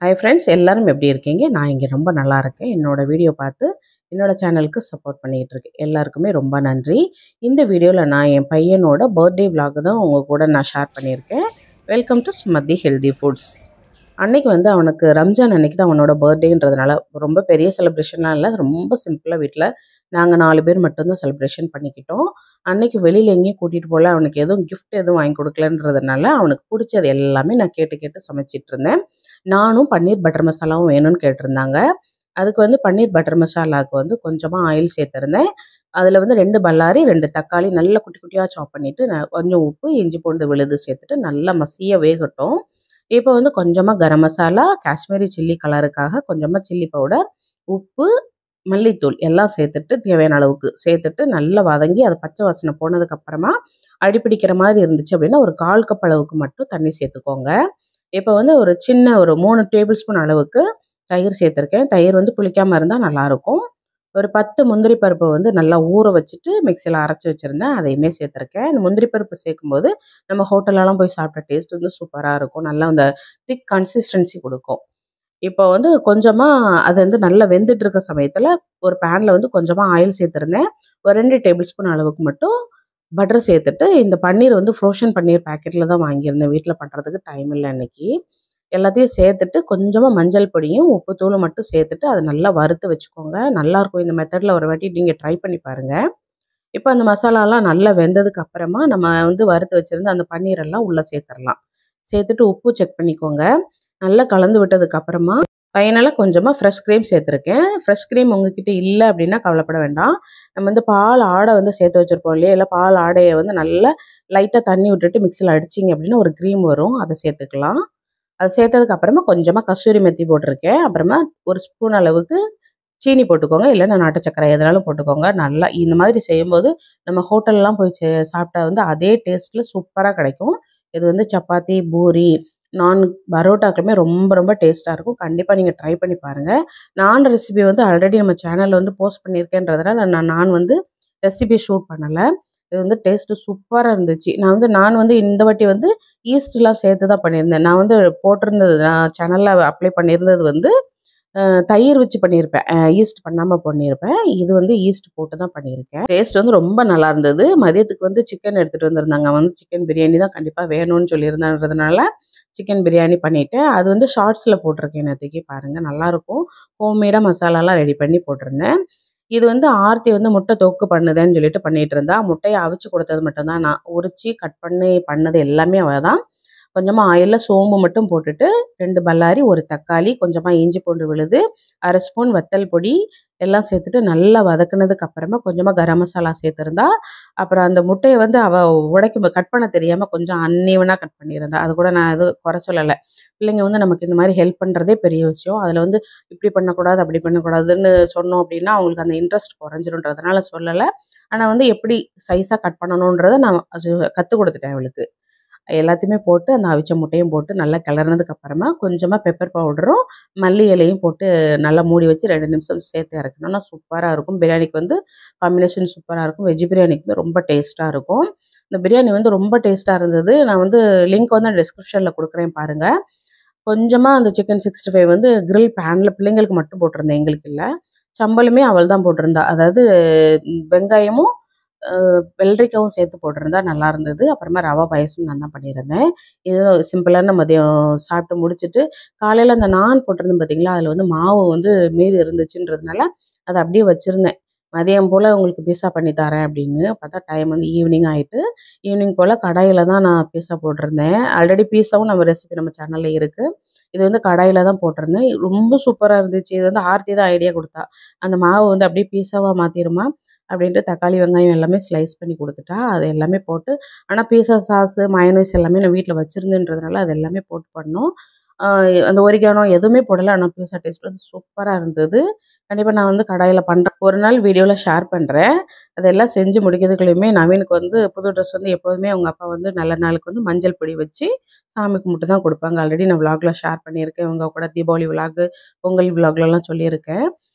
Hi friends, எல்லாரும் எப்படி இருக்கீங்க? நான் இங்கே ரொம்ப நல்லா இருக்கேன். என்னோட வீடியோ பார்த்து என்னோட சேனலுக்கு சப்போர்ட் பண்ணிக்கிட்டு இருக்கேன். எல்லாருக்குமே ரொம்ப நன்றி. இந்த வீடியோவில் நான் என் பையனோட பர்த்டே விலாக் தான் உங்கள் கூட நான் ஷேர் பண்ணியிருக்கேன். Welcome to Smathi healthy foods. அன்னைக்கு வந்து அவனுக்கு ரம்ஜான் அன்னைக்கு தான் அவனோட பர்த்டேன்றதுனால ரொம்ப பெரிய செலிப்ரேஷன்லாம் இல்லை, ரொம்ப சிம்பிளாக வீட்டில் நாங்கள் 4 பேர் மட்டும்தான் செலிப்ரேஷன் பண்ணிக்கிட்டோம். அன்னைக்கு வெளியில் எங்கேயும் கூட்டிகிட்டு போகல, அவனுக்கு எதுவும் கிஃப்ட் எதுவும் வாங்கி கொடுக்கலன்றதுனால அவனுக்கு பிடிச்சது எல்லாமே நான் கேட்டு கேட்டு சமைச்சிட்டு இருந்தேன். நானும் பன்னீர் பட்டர் மசாலாவும் வேணும்னு கேட்டிருந்தாங்க. அதுக்கு வந்து பன்னீர் பட்டர் மசாலாவுக்கு வந்து கொஞ்சமாக ஆயில் சேர்த்துருந்தேன். அதில் வந்து 2 பல்லாரி 2 தக்காளி நல்லா குட்டி குட்டியாக சாப் பண்ணிவிட்டு கொஞ்சம் உப்பு இஞ்சி பூண்டு விழுது சேர்த்துட்டு நல்லா மசிய வேகட்டும். இப்போ வந்து கொஞ்சமாக கரம் மசாலா, காஷ்மீரி சில்லி கலருக்காக கொஞ்சமாக சில்லி பவுடர், உப்பு, மல்லித்தூள் எல்லாம் சேர்த்துட்டு தேவையான அளவுக்கு சேர்த்துட்டு நல்லா வதங்கி அது பச்சை வாசனை போனதுக்கப்புறமா அடிப்பிடிக்கிற மாதிரி இருந்துச்சு அப்படின்னா ஒரு 1/4 கப் அளவுக்கு மட்டும் தண்ணி சேர்த்துக்கோங்க. இப்போ வந்து ஒரு சின்ன ஒரு 3 டேபிள் ஸ்பூன் அளவுக்கு தயிர் சேர்த்துருக்கேன். தயிர் வந்து புளிக்காமல் இருந்தால் நல்லாயிருக்கும். ஒரு 10 முந்திரி பருப்பு வந்து நல்லா ஊற வச்சுட்டு மிக்சியில் அரைச்சி வச்சுருந்தேன், அதையுமே சேர்த்துருக்கேன். இந்த முந்திரி பருப்பு சேர்க்கும்போது நம்ம ஹோட்டலெலாம் போய் சாப்பிட்ட டேஸ்ட் வந்து சூப்பராக இருக்கும். நல்லா அந்த திக் கன்சிஸ்டன்சி கொடுக்கும். இப்போ வந்து கொஞ்சமாக அது வந்து நல்லா வெந்துட்டு இருக்க சமயத்தில் ஒரு பேனில் வந்து கொஞ்சமாக ஆயில் சேர்த்துருந்தேன். ஒரு 2 டேபிள் ஸ்பூன் அளவுக்கு மட்டும் பட்டர் சேர்த்துட்டு இந்த பன்னீர் வந்து ஃப்ரோஷன் பன்னீர் பேக்கெட்டில் தான் வாங்கியிருந்தேன். வீட்டில் பண்ணுறதுக்கு டைம் இல்லை அன்னைக்கு. எல்லாத்தையும் சேர்த்துட்டு கொஞ்சமாக மஞ்சள் பொடியும் உப்பு தூளும் மட்டும் சேர்த்துட்டு அதை நல்லா வறுத்து வச்சுக்கோங்க. நல்லாயிருக்கும். இந்த மெத்தடில் ஒரு வாட்டி நீங்கள் ட்ரை பண்ணி பாருங்கள். இப்போ அந்த மசாலாலாம் நல்லா வெந்ததுக்கு அப்புறமா நம்ம வந்து வறுத்து வச்சுருந்த அந்த பன்னீரெல்லாம் உள்ளே சேர்த்துடலாம். சேர்த்துட்டு உப்பு செக் பண்ணிக்கோங்க. நல்லா கலந்து விட்டதுக்கு அப்புறமா ஃபைனலாக கொஞ்சமாக ஃப்ரெஷ் க்ரீம் சேர்த்துருக்கேன். ஃப்ரெஷ் க்ரீம் உங்ககிட்ட இல்லை அப்படின்னா கவலைப்பட வேண்டாம். நம்ம வந்து பால் ஆடை வந்து சேர்த்து வச்சுருப்போம் இல்லையா, இல்லை பால் ஆடையை வந்து நல்லா லைட்டாக தண்ணி விட்டுட்டு மிக்சியில் அடிச்சிங்க அப்படின்னா ஒரு க்ரீம் வரும், அதை சேர்த்துக்கலாம். அது சேர்த்ததுக்கு அப்புறமா கொஞ்சமாக கஸ்தூரி மெத்தி போட்டிருக்கேன். அப்புறமா ஒரு ஸ்பூன் அளவுக்கு சீனி போட்டுக்கோங்க, இல்லைன்னா நாட்டு சக்கரை எதுனாலும் போட்டுக்கோங்க. நல்லா இந்த மாதிரி செய்யும்போது நம்ம ஹோட்டல்லாம் போய் சாப்பிட்டா வந்து அதே டேஸ்ட்டில் சூப்பராக கிடைக்கும். இது வந்து சப்பாத்தி, பூரி, நான் பரோட்டாக்குமே ரொம்ப ரொம்ப டேஸ்ட்டாக இருக்கும். கண்டிப்பாக நீங்கள் ட்ரை பண்ணி பாருங்கள். நான் ரெசிபி வந்து ஆல்ரெடி நம்ம சேனலில் வந்து போஸ்ட் பண்ணியிருக்கேன்றதுனால நான் வந்து ரெசிபி ஷூட் பண்ணலை. இது வந்து டேஸ்ட்டு சூப்பராக இருந்துச்சு. நான் வந்து இந்த வாட்டி வந்து ஈஸ்ட்லாம் சேர்த்து தான் பண்ணியிருந்தேன். நான் வந்து போட்டிருந்தது நான் சேனலில் அப்ளை பண்ணியிருந்தது வந்து தயிர் வச்சு பண்ணியிருப்பேன். ஈஸ்ட் பண்ணாமல் பண்ணியிருப்பேன். இது வந்து ஈஸ்ட் போட்டு தான் பண்ணியிருக்கேன். டேஸ்ட் வந்து ரொம்ப நல்லா இருந்தது. மதியத்துக்கு வந்து சிக்கன் எடுத்துகிட்டு வந்திருந்தாங்க. அவன் வந்து சிக்கன் பிரியாணி தான் கண்டிப்பாக வேணும்னு சொல்லியிருந்தான்றதுனால சிக்கன் பிரியாணி பண்ணிவிட்டேன். அது வந்து ஷார்ட்ஸில் போட்டிருக்கேன் நேற்றுக்கு, பாருங்கள் நல்லாயிருக்கும். ஹோம்மேடாக மசாலாலாம் ரெடி பண்ணி போட்டிருந்தேன். இது வந்து ஆர்த்தி வந்து முட்டை தொக்கு பண்ணுதேன்னு சொல்லிட்டு பண்ணிகிட்டு இருந்தா. முட்டையை அவிச்சு கொடுத்தது மட்டும்தான் நான். உரித்து கட் பண்ணி பண்ணது எல்லாமே அவள் தான். கொஞ்சமாக ஆயிலில் சோம்பு மட்டும் போட்டுட்டு 2 பல்லாரி 1 தக்காளி கொஞ்சமாக இஞ்சி பூண்டு விழுது 1/2 ஸ்பூன் வத்தல் பொடி எல்லாம் சேர்த்துட்டு நல்லா வதக்குனதுக்கு அப்புறமா கொஞ்சமாக கரம் மசாலா சேர்த்துருந்தா. அப்புறம் அந்த முட்டையை வந்து அவள் கட் பண்ண தெரியாமல் கொஞ்சம் அன்ஈவனாக கட் பண்ணியிருந்தா. அது கூட நான் எதுவும் குறை சொல்லலை. பிள்ளைங்க வந்து நமக்கு இந்த மாதிரி ஹெல்ப் பண்ணுறதே பெரிய விஷயம். அதில் வந்து இப்படி பண்ணக்கூடாது அப்படி பண்ணக்கூடாதுன்னு சொன்னோம் அப்படின்னா அவங்களுக்கு அந்த இன்ட்ரெஸ்ட் குறைஞ்சிருன்றதுனால சொல்லலை. ஆனால் வந்து எப்படி சைஸாக கட் பண்ணணுன்றதை நான் அது கற்றுக் கொடுத்துட்டேன் அவளுக்கு. எல்லாத்தையுமே போட்டு அந்த அவிச்ச முட்டையும் போட்டு நல்லா கிளறினதுக்கு அப்புறமா கொஞ்சமாக பெப்பர் பவுடரும் மல்லி இலையும் போட்டு நல்லா மூடி வச்சு 2 நிமிஷம் சேர்த்து இறக்கணும்னா சூப்பராக இருக்கும். பிரியாணிக்கு வந்து காம்பினேஷன் சூப்பராக இருக்கும். வெஜ் பிரியாணிக்குமே ரொம்ப டேஸ்ட்டாக இருக்கும். இந்த பிரியாணி வந்து ரொம்ப டேஸ்ட்டாக இருந்தது. நான் வந்து லிங்க் வந்து டிஸ்கிரிப்ஷனில் கொடுக்குறேன் பாருங்கள். கொஞ்சமாக அந்த சிக்கன் 65 வந்து கிரில் பேனில் பிள்ளைங்களுக்கு மட்டும் போட்டிருந்தேன், எங்களுக்கு இல்லை. சம்பளுமே அவள் தான் போட்டிருந்தா. அதாவது வெங்காயமும் வெள்ளரிக்காவும் சேர்த்து போட்டிருந்தா நல்லா இருந்தது. அப்புறமா ரவா பாயசம் நான் தான் பண்ணியிருந்தேன். இது சிம்பிளான மதியம் சாப்பிட்டு முடிச்சுட்டு காலையில் அந்த நான் போட்டிருந்தேன் பார்த்தீங்களா, அதில் வந்து மாவு வந்து மீதி இருந்துச்சுன்றதுனால அதை அப்படியே வச்சுருந்தேன். மதியம் போல் உங்களுக்கு பீஸா பண்ணி தரேன் அப்படின்னு பார்த்தா டைம் வந்து ஈவினிங் ஆகிட்டு. ஈவினிங் போல் கடாயில் தான் நான் பீஸா போட்டிருந்தேன். ஆல்ரெடி பீஸாவும் நம்ம ரெசிபி நம்ம சேனலில் இருக்குது. இது வந்து கடாயில் தான் போட்டிருந்தேன். ரொம்ப சூப்பராக இருந்துச்சு. இது வந்து ஆர்த்தி தான் ஐடியா கொடுத்தா. அந்த மாவு வந்து அப்படியே பீஸாவாக மாற்றிடுமா அப்படின்ட்டு தக்காளி வெங்காயம் எல்லாமே ஸ்லைஸ் பண்ணி கொடுத்துட்டா. அது எல்லாமே போட்டு ஆனால் பீஸா சாஸு மயோனைஸ் எல்லாமே நான் வீட்டில் வச்சுருந்தேன்றதுனால அது எல்லாமே போட்டு பண்ணோம். அந்த ஒரிகானோ எதுவுமே போடலை. ஆனால் பீஸா டேஸ்ட் வந்து சூப்பராக இருந்தது. கண்டிப்பாக நான் வந்து கடாயில் பண்ணுறேன். ஒரு நாள் வீடியோவில் ஷேர் பண்ணுறேன். அதெல்லாம் செஞ்சு முடிக்கிறதுக்குள்ளேயுமே நவீனுக்கு வந்து புது ட்ரெஸ் வந்து எப்போதுமே அவங்க அப்பா வந்து நல்ல நாளுக்கு வந்து மஞ்சள் பொடி வச்சு சாமி கும்பிட்டு தான் கொடுப்பாங்க. ஆல்ரெடி நான் விலாகில் ஷேர் பண்ணியிருக்கேன். இவங்க கூட தீபாவளி விலாகு, பொங்கல் விலாக்லலாம் சொல்லியிருக்கேன்.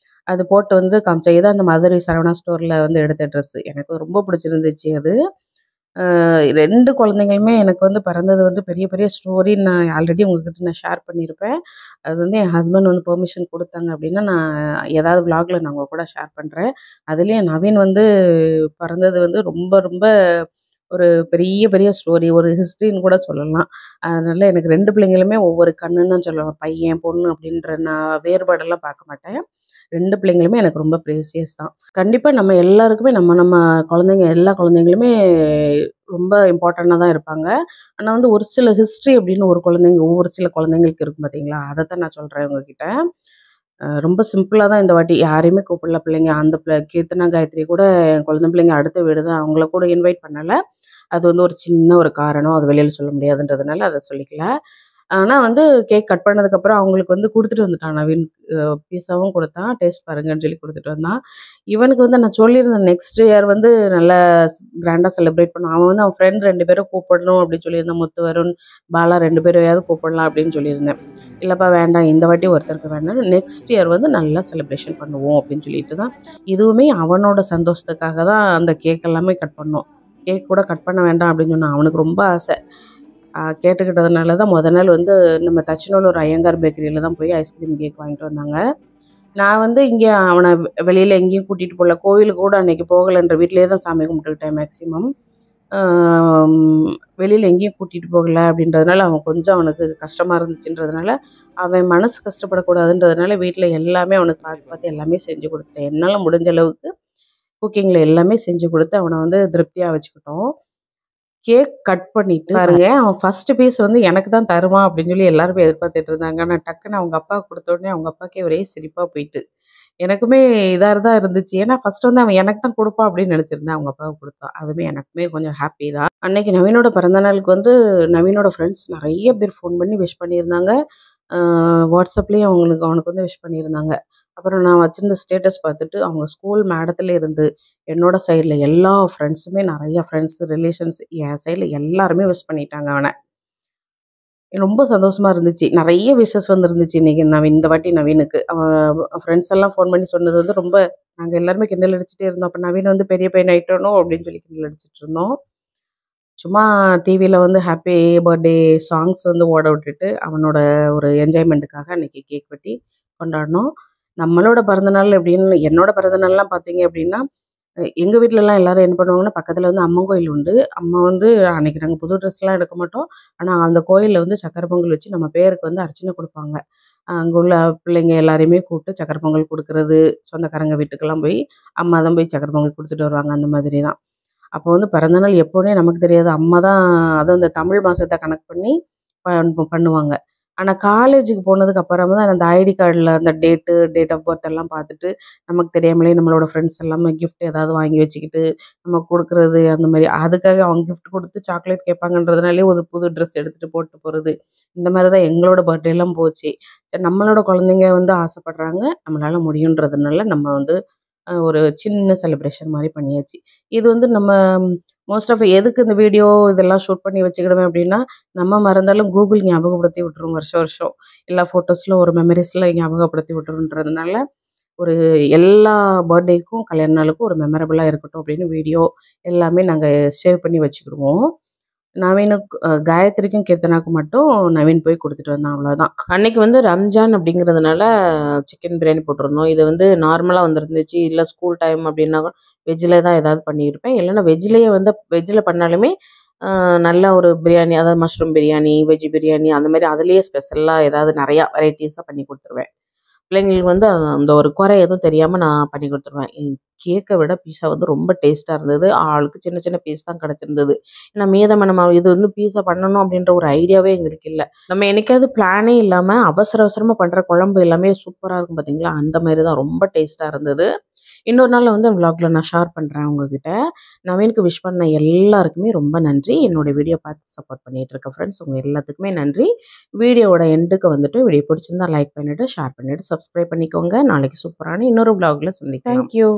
அது போட்டு வந்து காமிச்சேன். இதான் அந்த மதுரை சரவணா ஸ்டோரில் வந்து எடுத்த ட்ரெஸ்ஸு. எனக்கு ரொம்ப பிடிச்சிருந்துச்சு அது. 2 குழந்தைங்களுமே எனக்கு வந்து பிறந்தது வந்து பெரிய பெரிய ஸ்டோரின்னு நான் ஆல்ரெடி உங்ககிட்ட நான் ஷேர் பண்ணியிருப்பேன். அது வந்து என் ஹஸ்பண்ட் வந்து பெர்மிஷன் குடுத்தாங்க அப்படின்னா, நான் ஏதாவது விலாக்ல நான் உங்க கூட ஷேர் பண்றேன். அதுலயும் நவீன் வந்து பிறந்தது வந்து ரொம்ப ரொம்ப ஒரு பெரிய பெரிய ஸ்டோரி. ஒரு ஹிஸ்ட்ரின்னு கூட சொல்லலாம். அதனால எனக்கு 2 பிள்ளைங்களுமே ஒவ்வொரு கண்ணுன்னு தான் சொல்லுவேன். பையன், பொண்ணு அப்படின்ற நான் வேறுபாடெல்லாம் பார்க்க மாட்டேன். 2 பிள்ளைங்களுமே எனக்கு ரொம்ப ப்ரீசியஸ் தான். கண்டிப்பா நம்ம எல்லாருக்குமே நம்ம நம்ம குழந்தைங்க எல்லா குழந்தைங்களுமே ரொம்ப இம்பார்ட்டன்ட்டா தான் இருப்பாங்க. ஆனா வந்து ஒரு சில ஹிஸ்ட்ரி அப்படின்னு ஒவ்வொரு சில குழந்தைங்களுக்கு இருக்கும் பார்த்தீங்களா? அதத்தான் நான் சொல்றேன் உங்ககிட்ட. ரொம்ப சிம்பிளா தான் இந்த வாட்டி யாரையுமே கூப்பிடல பிள்ளைங்க. அந்த கீர்த்தனா, காயத்ரி கூட என் குழந்தை பிள்ளைங்க அடுத்த வீடு தான். அவங்கள கூட இன்வைட் பண்ணல. அது வந்து ஒரு சின்ன ஒரு காரணம். அது வெளியில சொல்ல முடியாதுன்றதுனால அத சொல்லிக்கல. ஆனா வந்து கேக் கட் பண்ணதுக்கப்புறம் அவங்களுக்கு வந்து குடுத்துட்டு வந்துட்டான் நவீன். பீஸாவும் குடுத்தான். டேஸ்ட் பாருங்கன்னு சொல்லி குடுத்துட்டு வந்தான். இவனுக்கு வந்து நான் சொல்லியிருந்தேன் நெக்ஸ்ட் இயர் வந்து நல்லா கிராண்டா செலிப்ரேட் பண்ணுவான். அவன் வந்து அவன் ஃப்ரெண்ட் 2 பேரும் கூப்பிடணும் அப்படின்னு சொல்லியிருந்தான். முத்துவருண், பாலா 2 பேரையாவது கூப்பிடலாம் அப்படின்னு சொல்லியிருந்தேன். இல்லப்பா வேண்டாம். இந்த வாட்டி ஒருத்தருக்கு வேண்டாம். நெக்ஸ்ட் இயர் வந்து நல்லா செலிப்ரேஷன் பண்ணுவோம் அப்படின்னு சொல்லிட்டு தான் இதுவுமே அவனோட சந்தோஷத்துக்காக தான் அந்த கேக் எல்லாமே கட் பண்ணோம். கேக் கூட கட் பண்ண வேண்டாம் அப்படின்னு சொன்னான். அவனுக்கு ரொம்ப ஆசை. கேட்டுக்கிட்டதுனால தான் மொத நாள் வந்து நம்ம தச்சனூர்ல ஒரு ஐயங்கார் பேக்கரியில தான் போய் ஐஸ்கிரீம் கேக் வாங்கிட்டு வந்தாங்க. நான் வந்து இங்கே அவன வெளியில எங்கேயும் கூட்டிட்டு போல. கோவிலுக்கு கூட அன்னைக்கு போகலன்ற வீட்லயே தான் சாமி கும்பிட்டுக்கிட்டேன் மேக்ஸிமம். ஆம், வெளியில எங்கேயும் கூட்டிட்டு போகல அப்படின்றதுனால அவன் கொஞ்சம் அவனுக்கு கஷ்டமா இருந்துச்சுன்றதுனால, அவன் மனசு கஷ்டப்படக்கூடாதுன்றதுனால வீட்ல எல்லாமே அவனுக்கு பார்த்து பார்த்து எல்லாமே செஞ்சு குடுத்துட்டேன். என்னால முடிஞ்ச அளவுக்கு குக்கிங்ல எல்லாமே செஞ்சு குடுத்து அவன வந்து திருப்தியா வச்சுக்கிட்டோம். கேக் கட் பண்ணிட்டு பாருங்க, அவன் ஃபர்ஸ்ட் பீஸ் வந்து எனக்கு தான் தருவான் அப்படின்னு சொல்லி எல்லாருமே எதிர்பார்த்துட்டு இருந்தாங்க. ஆனா டக்குன்னு அவங்க அப்பாவுக்கு குடுத்த உடனே அவங்க அப்பாவுக்கே ஒரே சிரிப்பா போயிட்டு. எனக்குமே இதா தான் இருந்துச்சு. ஏன்னா ஃபர்ஸ்ட் வந்து அவன் எனக்கு தான் குடுப்பான் அப்படின்னு நெனச்சிருந்தேன். அவங்க அப்பாவுக்கு குடுத்தான். அதுவுமே எனக்குமே கொஞ்சம் ஹாப்பி தான். அன்னைக்கு நவீனோட பிறந்த நாளுக்கு வந்து நவீனோட ஃப்ரெண்ட்ஸ் நெறைய பேர் ஃபோன் பண்ணி விஷ் பண்ணியிருந்தாங்க. ஆ வாட்ஸ்அப்லயும் அவனுக்கு வந்து விஷ் பண்ணியிருந்தாங்க. அப்புறம் நான் வச்சிருந்த ஸ்டேட்டஸ் பார்த்துட்டு அவங்க ஸ்கூல் மேடத்துல இருந்து என்னோட சைடுல எல்லா ஃப்ரெண்ட்ஸுமே நெறைய ஃப்ரெண்ட்ஸ், ரிலேஷன்ஸ் என் சைடுல எல்லாருமே விஷ் பண்ணிட்டாங்க அவன. ரொம்ப சந்தோஷமா இருந்துச்சு. நெறைய விஷஸ் வந்துருந்துச்சு இன்னைக்கு இந்த வாட்டி நவீனுக்கு. அவன் ஃப்ரெண்ட்ஸ் எல்லாம் ஃபோன் பண்ணி சொன்னது வந்து ரொம்ப நாங்க எல்லாருமே கிண்டல் அடிச்சுட்டே இருந்தோம். அப்ப நவீன் வந்து பெரிய பையன் ஆயிட்டானோ அப்படின்னு சொல்லி கிண்டல் அடிச்சுட்டு இருந்தோம். சும்மா டிவில வந்து ஹேப்பி பர்த்டே சாங்ஸ் வந்து ஓட விட்டுட்டு, அவனோட ஒரு என்ஜாய்மென்ட்டுக்காக அன்னைக்கு கேக் வெட்டி கொண்டாடினோம். நம்மளோட பிறந்தநாள் எப்படின்னு என்னோட பிறந்தநாள்லாம் பார்த்தீங்க அப்படின்னா, எங்க வீட்லலாம் எல்லாரும் என்ன பண்ணுவாங்கன்னா, பக்கத்துல வந்து அம்மன் கோயில் உண்டு. அம்மா வந்து அன்னைக்கு நாங்க புது ட்ரெஸ்லாம் எடுக்க மாட்டோம். ஆனா, அந்த கோயில்ல வந்து சக்கரை பொங்கல் வச்சு நம்ம பேருக்கு வந்து அர்ச்சனை குடுப்பாங்க. அங்க உள்ள பிள்ளைங்க எல்லாரையுமே கூப்பிட்டு சக்கரை பொங்கல் குடுக்குறது, சொந்தக்காரங்க வீட்டுக்கெல்லாம் போய், அம்மா தான் போய் சக்கரை பொங்கல் குடுத்துட்டு வருவாங்க. அந்த மாதிரி தான். அப்போ வந்து பிறந்தநாள் எப்போன்னே நமக்கு தெரியாது. அம்மா தான் அதுவும் இந்த தமிழ் மாசத்த கணக்கு பண்ணி பண்ணுவாங்க. ஆனா காலேஜுக்கு போனதுக்கு அப்புறமா தான் அந்த ஐடி கார்டுல அந்த டேட் ஆஃப் பர்த் எல்லாம் பார்த்துட்டு, நமக்கு தெரியாமலே நம்மளோட ஃப்ரெண்ட்ஸ் எல்லாமே கிஃப்ட் ஏதாவது வாங்கி வச்சுக்கிட்டு, நம்ம குடுக்குறது அந்த மாரி. அதுக்காக அவங்க கிஃப்ட் குடுத்து சாக்லேட் கேட்பாங்கன்றதுனாலயே ஒரு புது ட்ரெஸ் எடுத்துட்டு போட்டு போறது. இந்த மாரி தான் எங்களோட பர்த்டேலாம் போச்சு. சரி நம்மளோட குழந்தைங்க வந்து ஆசைப்படுறாங்க. நம்மளால முடியுன்றதுனால நம்ம வந்து ஒரு சின்ன செலிப்ரேஷன் மாரி பண்ணியாச்சு. இது வந்து நம்ம மோஸ்ட் ஆஃப் எதுக்கு இந்த வீடியோ இதெல்லாம் ஷூட் பண்ணி வச்சுக்கிடுவேன் அப்டின்னா, நம்ம மறந்தாலும் கூகுள் ஞாபகப்படுத்தி விட்டுரும் வருஷம் வருஷம். எல்லா ஃபோட்டோஸ்ல ஒரு மெமரீஸ்ல ஞாபகப்படுத்தி விட்டுருன்றதுனால, ஒரு எல்லா பர்த்டேக்கும், கல்யாண நாளுக்கும் ஒரு மெமரபிளா இருக்கட்டும் அப்டின்னு வீடியோ எல்லாமே நாங்க சேவ் பண்ணி வச்சுக்கிடுவோம். நவீனுக்கு காயத்ரிக்கும், கீர்த்தனாக்கும் மட்டும் நவீன் போய் குடுத்துட்டு வந்தான் அவ்வளோதான். அன்னைக்கு வந்து ரம்ஜான் அப்படிங்கிறதுனால சிக்கன் பிரியாணி போட்டிருந்தோம். இது வந்து நார்மலா வந்திருந்துச்சு. இல்ல ஸ்கூல் டைம் அப்படின்னா வெஜ்ல தான் ஏதாவது பண்ணியிருப்பேன். இல்லன்னா வெஜ்ல பண்ணாலுமே நல்ல ஒரு பிரியாணி, அதாவது மஷ்ரூம் பிரியாணி, வெஜ் பிரியாணி அந்த மாரி அதிலேயே ஸ்பெஷலா ஏதாவது நெறையா வெரைட்டீஸா பண்ணி குடுத்துருவேன். பிள்ளைங்களுக்கு வந்து அந்த ஒரு குறை எதுவும் தெரியாம நான் பண்ணி குடுத்துருவேன். கேக்க விட பீஸா வந்து ரொம்ப டேஸ்ட்டா இருந்தது. ஆளுக்கு சின்ன சின்ன பீஸ் தான் கிடைச்சிருந்தது. ஏன்னா மீதம் நம்ம இது வந்து பீஸா பண்ணணும் அப்படின்ற ஒரு ஐடியாவே எங்களுக்கு இல்ல. நம்ம என்னைக்காவது பிளானே இல்லாம அவசர அவசரமா பண்ற குழம்பு எல்லாமே சூப்பரா இருக்கும் பார்த்தீங்களா? அந்த மாரி தான் ரொம்ப டேஸ்ட்டா இருந்தது. இன்னொரு நாள் வந்து விளாக்ல நான் ஷேர் பண்றேன் உங்ககிட்ட. நவீனுக்கு விஷ் பண்ண எல்லாருக்குமே ரொம்ப நன்றி. என்னோட வீடியோ பார்த்து சப்போர்ட் பண்ணிட்டு இருக்க ஃப்ரெண்ட்ஸ் உங்க எல்லாத்துக்குமே நன்றி. வீடியோவோட எண்டுக்கு வந்துட்டு வீடியோ பிடிச்சிருந்தா லைக் பண்ணிட்டு, ஷேர் பண்ணிட்டு, சப்ஸ்கிரைப் பண்ணிக்கோங்க. நாளைக்கு சூப்பரான இன்னொரு விளாக்ல சந்திக்கலாம். Thank you.